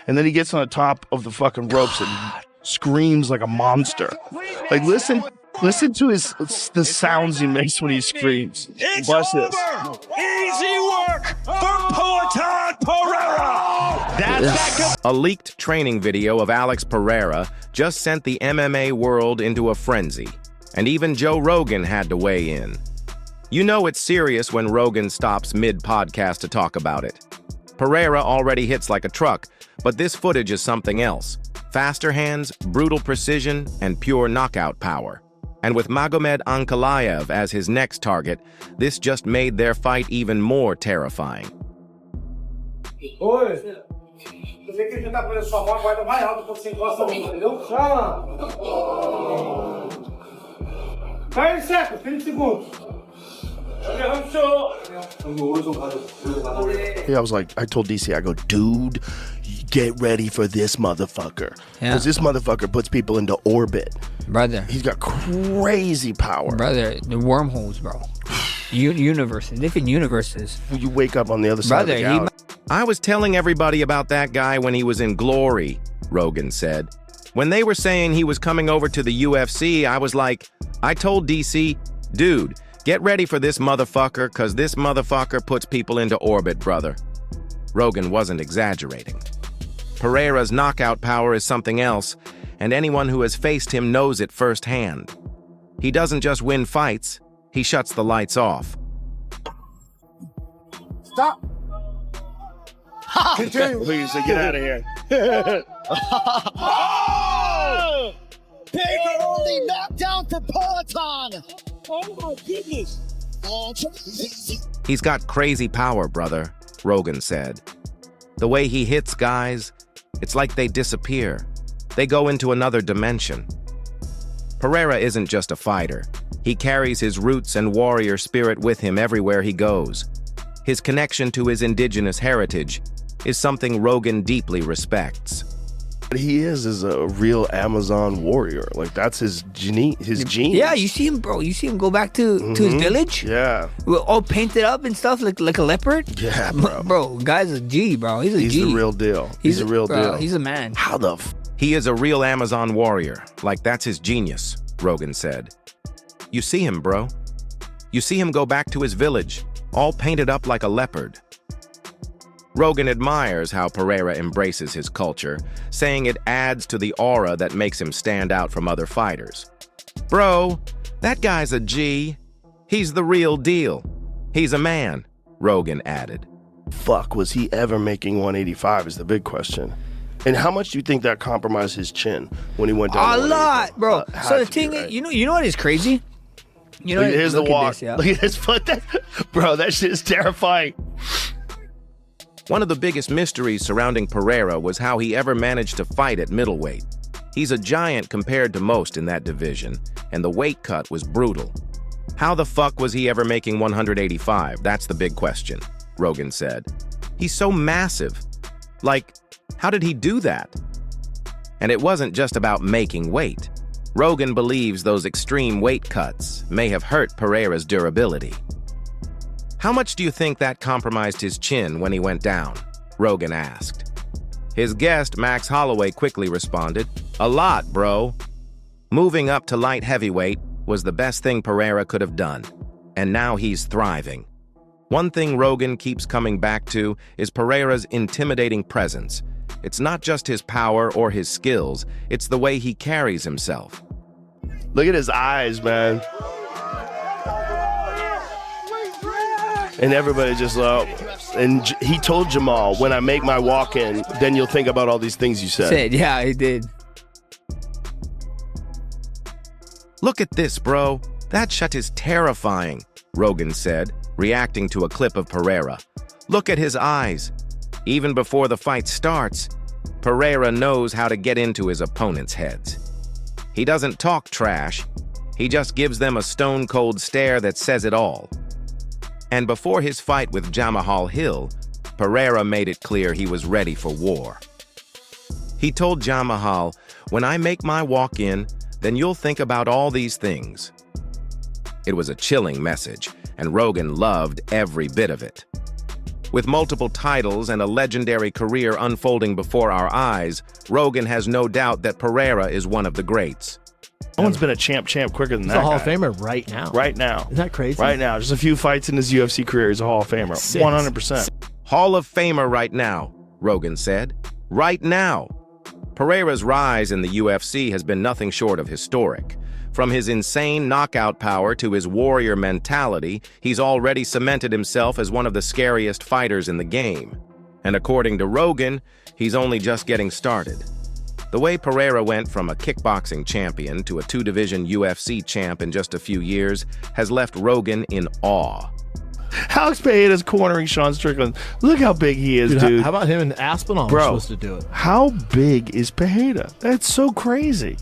And then he gets on the top of the fucking ropes and screams like a monster. Like, listen to the sounds he makes when he screams. It's Watch over. this. Easy work for Peloton Pereira. A leaked training video of Alex Pereira just sent the MMA world into a frenzy, and even Joe Rogan had to weigh in. You know it's serious when Rogan stops mid-podcast to talk about it. Pereira already hits like a truck, but this footage is something else. Faster hands, brutal precision, and pure knockout power. And with Magomed Ankalaev as his next target, this just made their fight even more terrifying. Yeah, I told DC, I go, dude, get ready for this motherfucker. Because this motherfucker puts people into orbit. Brother. He's got crazy power. Brother, the wormholes, bro. Universes, different universes. You wake up on the other side of the galaxy. I was telling everybody about that guy when he was in glory, Rogan said. When they were saying he was coming over to the UFC, I told DC, dude, get ready for this motherfucker, because this motherfucker puts people into orbit, brother. Rogan wasn't exaggerating. Pereira's knockout power is something else, and anyone who has faced him knows it firsthand. He doesn't just win fights, he shuts the lights off. Stop! Continue. Please, get out of here. Oh! Pereira only knocked down for Peloton. Oh my goodness. He's got crazy power, brother, Rogan said. The way he hits guys, it's like they disappear. They go into another dimension. Pereira isn't just a fighter. He carries his roots and warrior spirit with him everywhere he goes. His connection to his indigenous heritage is something Rogan deeply respects. What he is a real Amazon warrior. Like, that's his gene. Yeah, you see him, bro. You see him go back to his village? Yeah. All painted up and stuff like a leopard? Yeah, bro. Bro, guy's a G, bro. He's a G. He's the real deal. He's a real deal. He's a man. How the He is a real Amazon warrior. Like, that's his genius, Rogan said. You see him, bro. You see him go back to his village, all painted up like a leopard. Rogan admires how Pereira embraces his culture, saying it adds to the aura that makes him stand out from other fighters. Bro, that guy's a G. He's the real deal. He's a man, Rogan added. fuck was he ever making 185 is the big question. And how much do you think that compromised his chin when he went down? A lot, bro. So the thing is, you know what is crazy? You know, here's the walk. This, yeah. Look at his foot. Bro, that shit is terrifying. One of the biggest mysteries surrounding Pereira was how he ever managed to fight at middleweight. He's a giant compared to most in that division, and the weight cut was brutal. How the fuck was he ever making 185? That's the big question, Rogan said. He's so massive. Like, how did he do that? And it wasn't just about making weight. Rogan believes those extreme weight cuts may have hurt Pereira's durability. How much do you think that compromised his chin when he went down? Rogan asked. His guest, Max Holloway, quickly responded, "A lot, bro." Moving up to light heavyweight was the best thing Pereira could have done, and now he's thriving. One thing Rogan keeps coming back to is Pereira's intimidating presence. It's not just his power or his skills, it's the way he carries himself. Look at his eyes, man. And everybody just and he told Jamal, when I make my walk-in, then you'll think about all these things you said. Yeah, he did. Look at this, bro. That shot is terrifying, Rogan said, reacting to a clip of Pereira. Look at his eyes. Even before the fight starts, Pereira knows how to get into his opponent's heads. He doesn't talk trash. He just gives them a stone-cold stare that says it all. And before his fight with Jamahal Hill, Pereira made it clear he was ready for war. He told Jamahal, "When I make my walk-in, then you'll think about all these things." It was a chilling message, and Rogan loved every bit of it. With multiple titles and a legendary career unfolding before our eyes, Rogan has no doubt that Pereira is one of the greats. No one's been a champ quicker than He's that a Hall guy. of Famer right now. Right now. Isn't that crazy? Right now. Just a few fights in his UFC career. He's a Hall of Famer. 100%. Hall of Famer right now, Rogan said. Right now. Pereira's rise in the UFC has been nothing short of historic. From his insane knockout power to his warrior mentality, he's already cemented himself as one of the scariest fighters in the game. And according to Rogan, he's only just getting started. The way Pereira went from a kickboxing champion to a two-division UFC champ in just a few years has left Rogan in awe. Alex Pereira's cornering Sean Strickland. Look how big he is, dude. How about him and Aspinall were supposed to do it? How big is Pereira? That's so crazy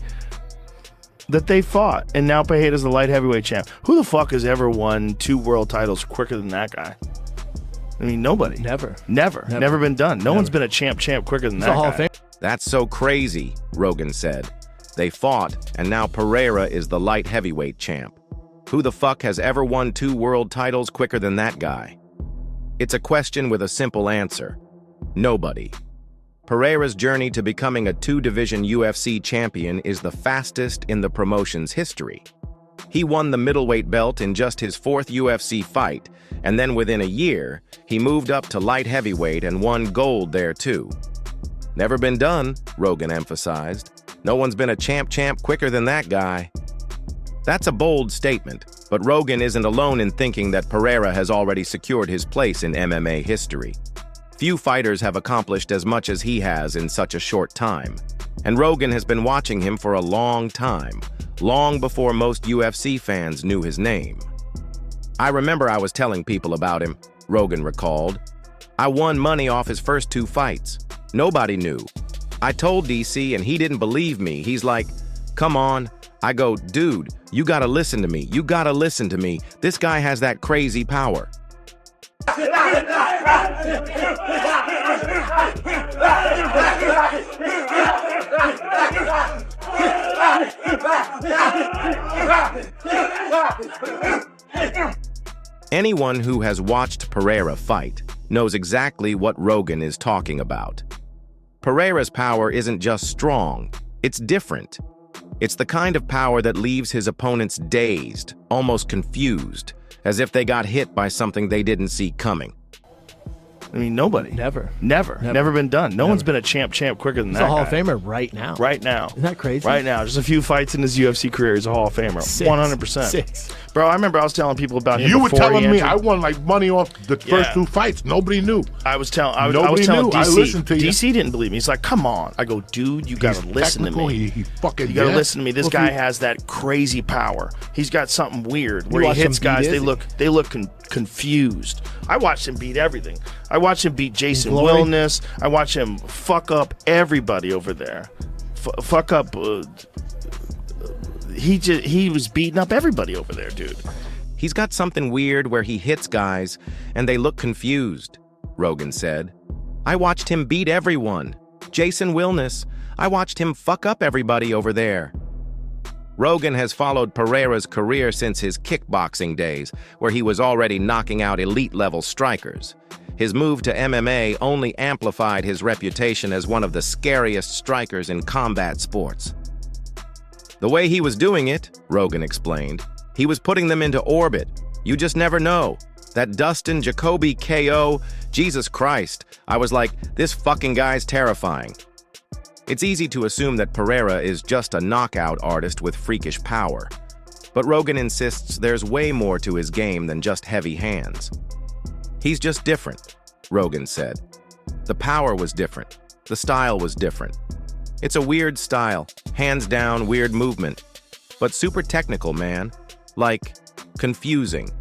that they fought, and now Pereira's the light heavyweight champ. Who the fuck has ever won 2 world titles quicker than that guy? I mean, nobody. Never been done. No one's been a champ quicker than that Hall guy. of Fame. That's so crazy, Rogan said. They fought, and now Pereira is the light heavyweight champ. Who the fuck has ever won 2 world titles quicker than that guy? It's a question with a simple answer. Nobody. Pereira's journey to becoming a 2-division UFC champion is the fastest in the promotion's history. He won the middleweight belt in just his 4th UFC fight, and then within a year, he moved up to light heavyweight and won gold there too. Never been done, Rogan emphasized. No one's been a champ quicker than that guy. That's a bold statement, but Rogan isn't alone in thinking that Pereira has already secured his place in MMA history. Few fighters have accomplished as much as he has in such a short time, and Rogan has been watching him for a long time, long before most UFC fans knew his name. I remember I was telling people about him, Rogan recalled. I won money off his first 2 fights. Nobody knew. I told DC and he didn't believe me. He's like, come on. I go, dude, you gotta listen to me. You gotta listen to me. This guy has that crazy power. Anyone who has watched Pereira fight knows exactly what Rogan is talking about. Pereira's power isn't just strong, it's different. It's the kind of power that leaves his opponents dazed, almost confused, as if they got hit by something they didn't see coming. I mean, nobody. Never been done. No one's been a champ quicker than He's that a Hall guy. of Famer right now. Right now. Isn't that crazy? Right now. Just a few fights in his UFC career. He's a Hall of Famer. 100%. 6. Bro, I remember I was telling people about him You were before telling he me entered. I won like money off the first 2 fights. Nobody knew. I was telling Nobody DC. knew. I listened to you. DC didn't believe me. He's like, come on. I go, dude, you gotta listen to Technical, me. He fucking You gotta yeah. listen to me. This guy has that crazy power. He's got something weird where he watched hits him beat guys. They Izzy. look confused. I watched him beat everything. I watched him beat Jason Glory. Wilness. I watched him fuck up everybody over there. Fuck up. He was beating up everybody over there, dude. He's got something weird where he hits guys and they look confused, Rogan said. I watched him beat everyone. Jason Wilness, I watched him fuck up everybody over there. Rogan has followed Pereira's career since his kickboxing days, where he was already knocking out elite-level strikers. His move to MMA only amplified his reputation as one of the scariest strikers in combat sports. The way he was doing it, Rogan explained, he was putting them into orbit. You just never know. That Dustin Jacoby KO, Jesus Christ, I was like, this fucking guy's terrifying. It's easy to assume that Pereira is just a knockout artist with freakish power. But Rogan insists there's way more to his game than just heavy hands. He's just different, Rogan said. The power was different. The style was different. It's a weird style, hands down weird movement, but super technical, man. Like, confusing.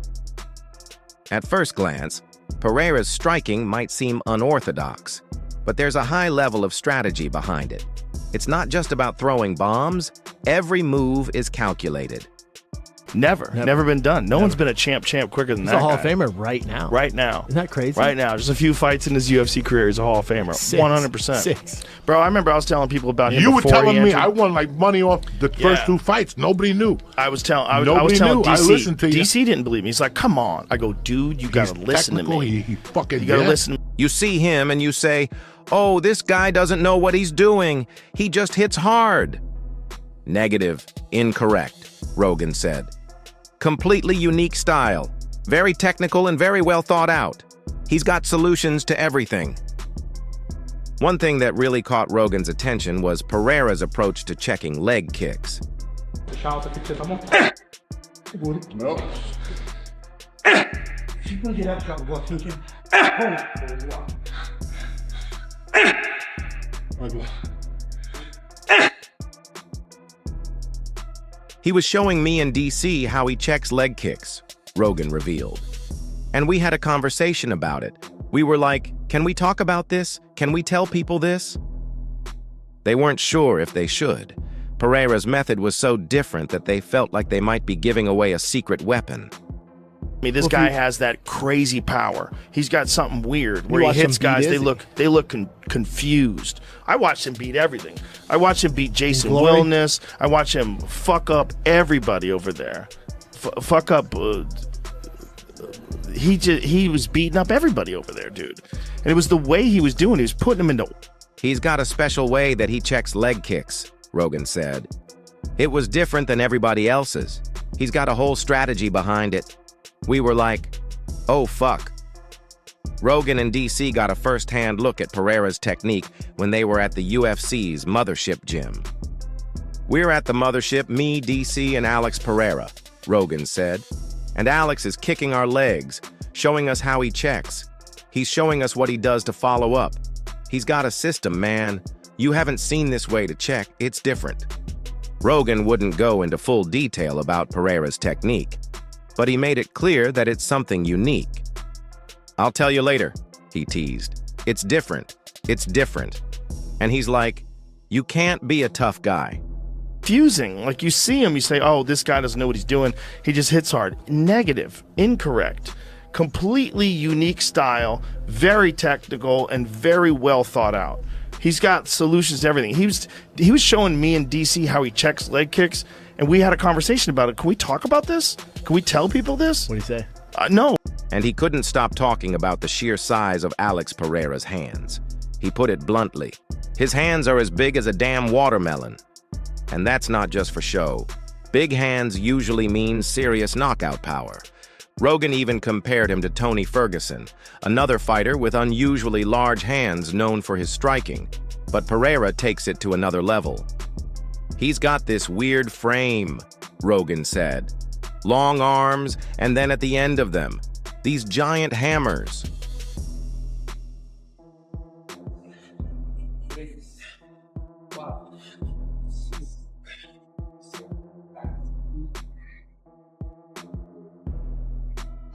At first glance, Pereira's striking might seem unorthodox, but there's a high level of strategy behind it. It's not just about throwing bombs, every move is calculated. Never been done. No one's been a champ quicker than He's that a Hall guy. of Famer right now. Right now. Isn't that crazy? Right now. Just a few fights in his UFC career. He's a Hall of Famer. 100%. 6. Bro, I remember I was telling people about him You were before telling he me entered. I won like money off the first 2 fights. Nobody knew. I was telling Nobody DC. knew. I listened to you. DC didn't believe me. He's like, come on. I go, dude, you gotta listen to Technical, me. He fucking You gotta listen. You see him and you say, oh, this guy doesn't know what he's doing. He just hits hard. Negative. Incorrect, Rogan said. Completely unique style. Very technical and very well thought out. He's got solutions to everything. One thing that really caught Rogan's attention was Pereira's approach to checking leg kicks. He was showing me and DC how he checks leg kicks, Rogan revealed. And we had a conversation about it. We were like, can we talk about this? Can we tell people this? They weren't sure if they should. Pereira's method was so different that they felt like they might be giving away a secret weapon. I mean, this guy has that crazy power. He's got something weird where he watched hits him beat guys. Izzy. They look confused. I watched him beat everything. I watched him beat Jason Glory. Wilness. I watched him fuck up everybody over there. Fuck up. He was beating up everybody over there, dude. And it was the way he was doing. He was putting them into. He's got a special way that he checks leg kicks, Rogan said. It was different than everybody else's. He's got a whole strategy behind it. We were like, oh fuck. Rogan and DC got a first-hand look at Pereira's technique when they were at the UFC's mothership gym. We're at the mothership, me, DC, and Alex Pereira, Rogan said. And Alex is kicking our legs, showing us how he checks. He's showing us what he does to follow up. He's got a system, man. You haven't seen this way to check. It's different. Rogan wouldn't go into full detail about Pereira's technique, but he made it clear that it's something unique. I'll tell you later, he teased. It's different. It's different. And he's like, you can't be a tough guy. Confusing. Like, you see him, you say, oh, this guy doesn't know what he's doing. He just hits hard. Negative. Incorrect. Completely unique style, very technical, and very well thought out. He's got solutions to everything. He was showing me and DC how he checks leg kicks, and we had a conversation about it. Can we talk about this? Can we tell people this? What do you say? No. And he couldn't stop talking about the sheer size of Alex Pereira's hands. He put it bluntly. His hands are as big as a damn watermelon. And that's not just for show. Big hands usually mean serious knockout power. Rogan even compared him to Tony Ferguson, another fighter with unusually large hands known for his striking. But Pereira takes it to another level. He's got this weird frame, Rogan said. Long arms, and then at the end of them, these giant hammers.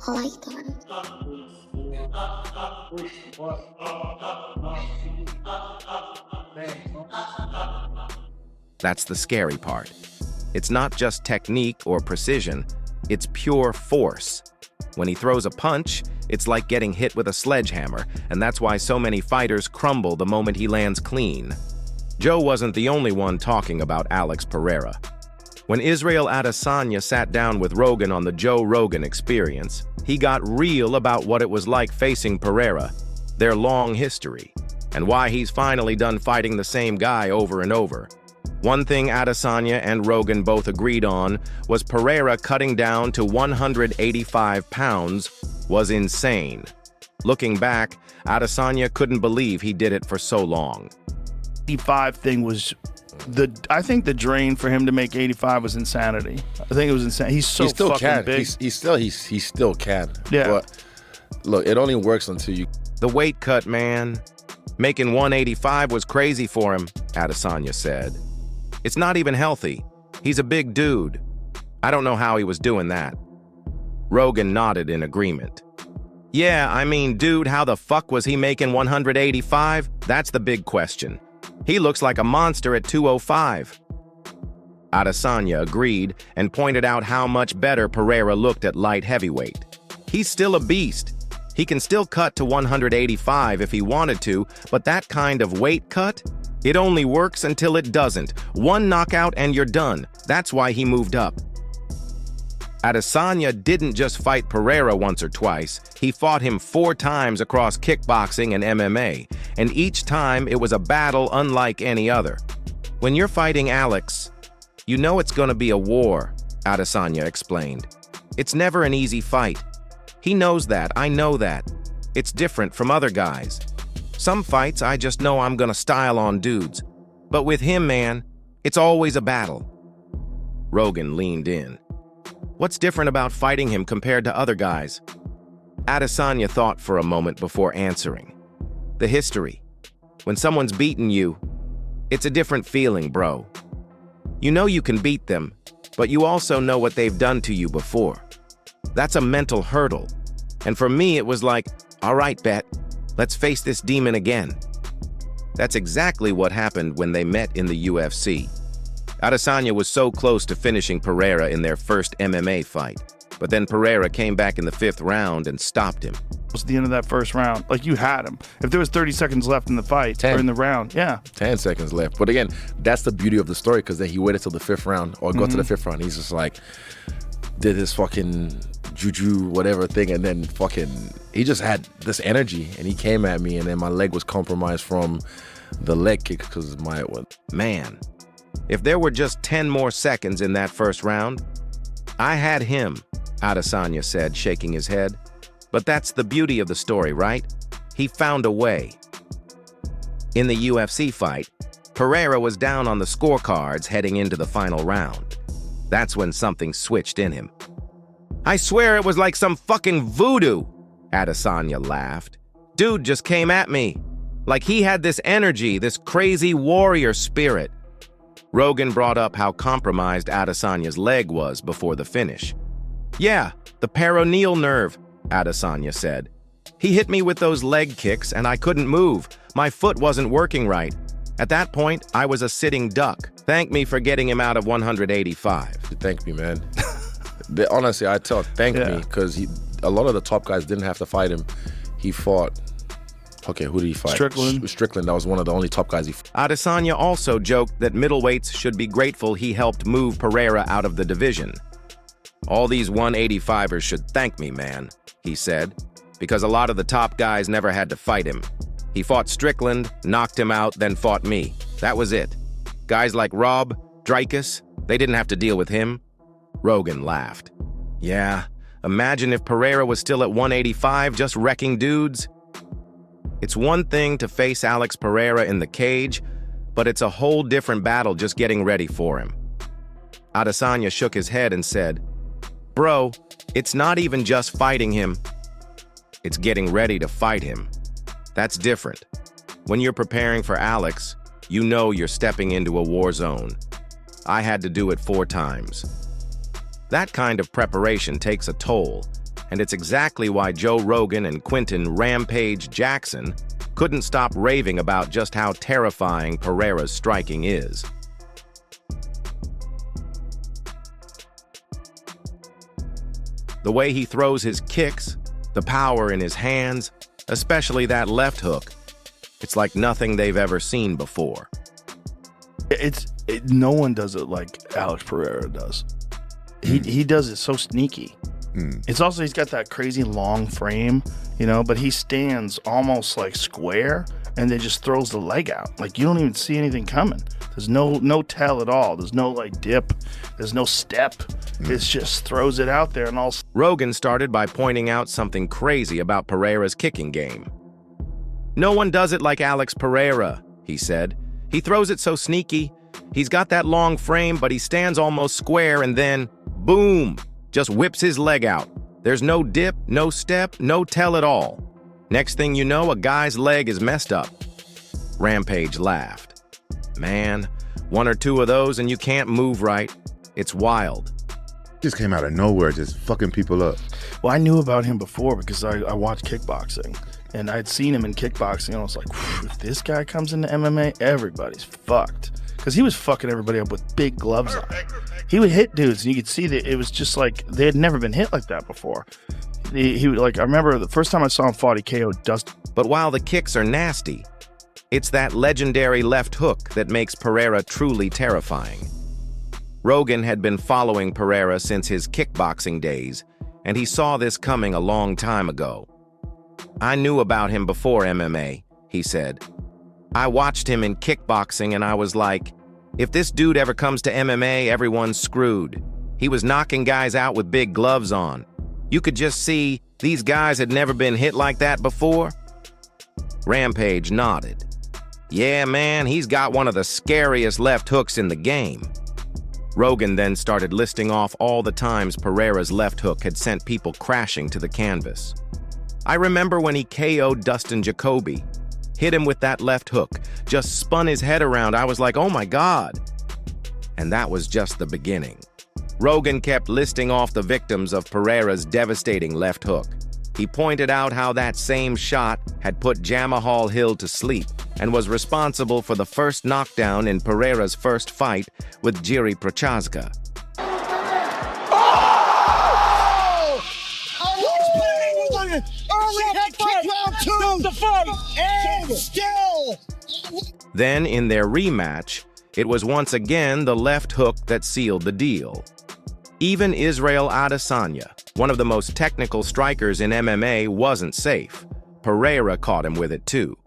I like that. That's the scary part. It's not just technique or precision, it's pure force. When he throws a punch, it's like getting hit with a sledgehammer, and that's why so many fighters crumble the moment he lands clean. Joe wasn't the only one talking about Alex Pereira. When Israel Adesanya sat down with Rogan on the Joe Rogan Experience, he got real about what it was like facing Pereira, their long history, and why he's finally done fighting the same guy over and over. One thing Adesanya and Rogan both agreed on was Pereira cutting down to 185 pounds was insane. Looking back, Adesanya couldn't believe he did it for so long. 85 thing was I think the drain for him to make 85 was insanity. I think it was insane. He's so he still fucking can. big. He still can. Yeah. But look, it only works until you. The weight cut, man. Making 185 was crazy for him, Adesanya said. It's not even healthy. He's a big dude. I don't know how he was doing that. Rogan nodded in agreement. Yeah, I mean, dude, how the fuck was he making 185? That's the big question. He looks like a monster at 205. Adesanya agreed and pointed out how much better Pereira looked at light heavyweight. He's still a beast. He can still cut to 185 if he wanted to, but that kind of weight cut, it only works until it doesn't. One knockout and you're done. That's why he moved up. Adesanya didn't just fight Pereira once or twice. He fought him 4 times across kickboxing and MMA, and each time it was a battle unlike any other. When you're fighting Alex, you know it's gonna be a war, Adesanya explained. It's never an easy fight. He knows that, I know that. It's different from other guys. Some fights, I just know I'm gonna style on dudes. But with him, man, it's always a battle. Rogan leaned in. What's different about fighting him compared to other guys? Adesanya thought for a moment before answering. The history. When someone's beaten you, it's a different feeling, bro. You know you can beat them, but you also know what they've done to you before. That's a mental hurdle. And for me, it was like, all right, bet, let's face this demon again. That's exactly what happened when they met in the UFC. Adesanya was so close to finishing Pereira in their first MMA fight, but then Pereira came back in the 5th round and stopped him. It was the end of that first round. Like, you had him. If there was 30 seconds left in the fight, 10. or in the round, yeah. 10 seconds left. But again, that's the beauty of the story, because then he waited till the 5th round, or got to the 5th round. He's just like, did his fucking juju, whatever thing, and then fucking, he just had this energy, and he came at me, and then my leg was compromised from the leg kick, because my one. Man, if there were just 10 more seconds in that first round, I had him, Adesanya said, shaking his head. But that's the beauty of the story, right? He found a way. In the UFC fight, Pereira was down on the scorecards heading into the final round. That's when something switched in him. I swear it was like some fucking voodoo, Adesanya laughed. Dude just came at me. Like he had this energy, this crazy warrior spirit. Rogan brought up how compromised Adesanya's leg was before the finish. Yeah, the peroneal nerve, Adesanya said. He hit me with those leg kicks and I couldn't move. My foot wasn't working right. At that point, I was a sitting duck. Thank me for getting him out of 185. Thank me, man. Honestly, I thank me, because a lot of the top guys didn't have to fight him. He fought, okay, who did he fight? Strickland, that was one of the only top guys he fought. Adesanya also joked that middleweights should be grateful he helped move Pereira out of the division. All these 185ers should thank me, man, he said, because a lot of the top guys never had to fight him. He fought Strickland, knocked him out, then fought me. That was it. Guys like Rob, Dreykus, they didn't have to deal with him. Rogan laughed. Yeah, imagine if Pereira was still at 185 just wrecking dudes. It's one thing to face Alex Pereira in the cage, but it's a whole different battle just getting ready for him. Adesanya shook his head and said, Bro, it's not even just fighting him. It's getting ready to fight him. That's different. When you're preparing for Alex, you know you're stepping into a war zone. I had to do it 4 times. That kind of preparation takes a toll, and it's exactly why Joe Rogan and Quentin Rampage Jackson couldn't stop raving about just how terrifying Pereira's striking is. The way he throws his kicks, the power in his hands, especially that left hook, it's like nothing they've ever seen before. No one does it like Alex Pereira does. He does it so sneaky. It's also, he's got that crazy long frame, but he stands almost like square and then just throws the leg out. Like, you don't even see anything coming. There's no tell at all. There's no like dip. There's no step. It just throws it out there and all. Rogan started by pointing out something crazy about Pereira's kicking game. No one does it like Alex Pereira, he said. He throws it so sneaky. He's got that long frame, but he stands almost square and then, boom, just whips his leg out. There's no dip, no step, no tell at all. Next thing you know, a guy's leg is messed up. Rampage laughed. Man, 1 or 2 of those and you can't move right. It's wild. Just came out of nowhere, just fucking people up. Well, I knew about him before because I watched kickboxing. And I'd seen him in kickboxing, and I was like, if this guy comes into MMA, everybody's fucked. because he was fucking everybody up with big gloves on. He would hit dudes, and you could see that it was just like they had never been hit like that before. He would, like, I remember the first time I saw him fight, he KO'd Dustin. But while the kicks are nasty, it's that legendary left hook that makes Pereira truly terrifying. Rogan had been following Pereira since his kickboxing days, and he saw this coming a long time ago. I knew about him before MMA, he said. I watched him in kickboxing and I was like, if this dude ever comes to MMA, everyone's screwed. He was knocking guys out with big gloves on. You could just see these guys had never been hit like that before. Rampage nodded. Yeah, man, he's got one of the scariest left hooks in the game. Rogan then started listing off all the times Pereira's left hook had sent people crashing to the canvas. I remember when he KO'd Dustin Jacoby, hit him with that left hook, just spun his head around. I was like, oh my God. And that was just the beginning. Rogan kept listing off the victims of Pereira's devastating left hook. He pointed out how that same shot had put Jamahal Hill to sleep and was responsible for the first knockdown in Pereira's first fight with Jiri Prochazka. Then, in their rematch, it was once again the left hook that sealed the deal. Even Israel Adesanya, one of the most technical strikers in MMA, wasn't safe. Pereira caught him with it too.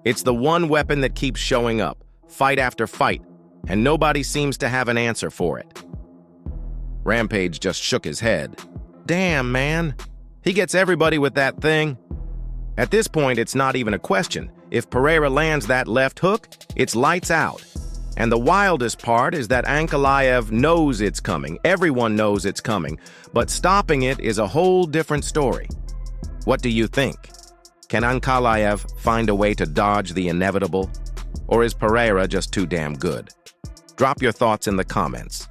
It's the one weapon that keeps showing up, fight after fight, and nobody seems to have an answer for it. Rampage just shook his head. Damn, man. He gets everybody with that thing. At this point, it's not even a question. If Pereira lands that left hook, it's lights out. And the wildest part is that Ankalaev knows it's coming. Everyone knows it's coming. But stopping it is a whole different story. What do you think? Can Ankalaev find a way to dodge the inevitable? Or is Pereira just too damn good? Drop your thoughts in the comments.